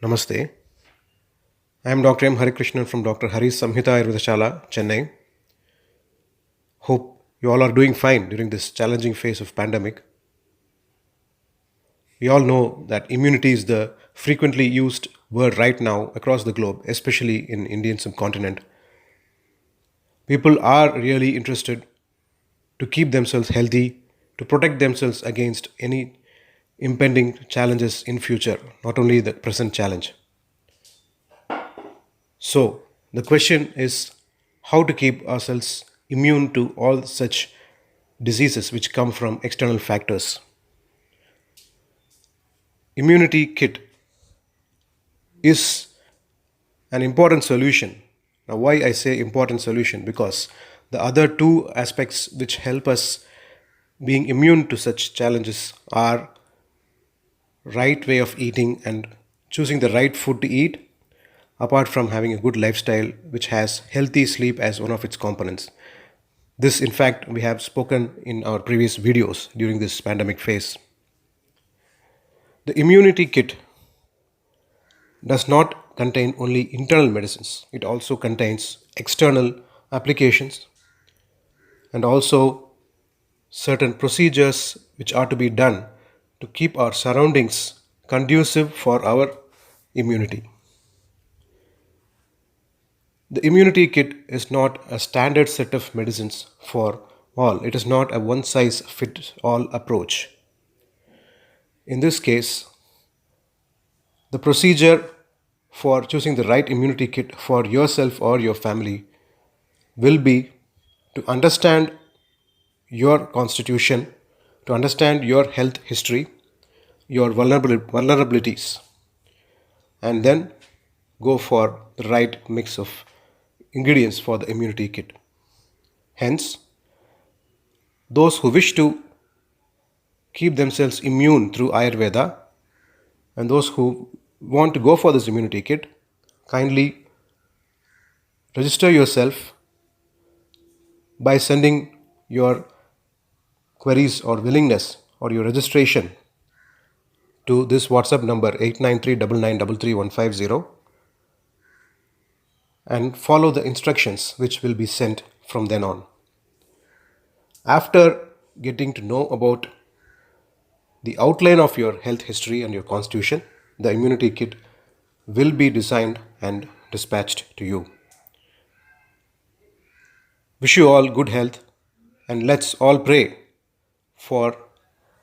Namaste. I am Dr. M. Harikrishnan from Dr. Hari's Samhita Ayurveda Shala, Chennai. Hope you all are doing fine during this challenging phase of pandemic. We all know that immunity is the frequently used word right now across the globe, especially in Indian subcontinent. People are really interested to keep themselves healthy, to protect themselves against any impending challenges in future, not only the present challenge. So, the question is how to keep ourselves immune to all such diseases which come from external factors. Immunity kit is an important solution. Now, why I say important solution? Because the other two aspects which help us being immune to such challenges are right way of eating and choosing the right food to eat, apart from having a good lifestyle which has healthy sleep as one of its components. This, in fact, we have spoken in our previous videos during this pandemic phase. The immunity kit does not contain only internal medicines, it also contains external applications and also certain procedures which are to be done to keep our surroundings conducive for our immunity. The immunity kit is not a standard set of medicines for all. It is not a one size fits all approach. In this case, the procedure for choosing the right immunity kit for yourself or your family will be to understand your constitution, to understand your health history, your vulnerabilities, and then go for the right mix of ingredients for the immunity kit. Hence, those who wish to keep themselves immune through Ayurveda and those who want to go for this immunity kit, kindly register yourself by sending your queries or willingness or your registration to this WhatsApp number 8939933150 and follow the instructions which will be sent from then on. After getting to know about the outline of your health history and your constitution, the immunity kit will be designed and dispatched to you. Wish you all good health and let's all pray for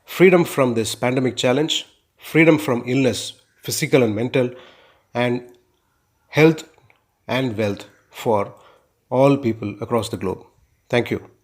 freedom from this pandemic challenge, freedom from illness, physical and mental, and health and wealth for all people across the globe. Thank you.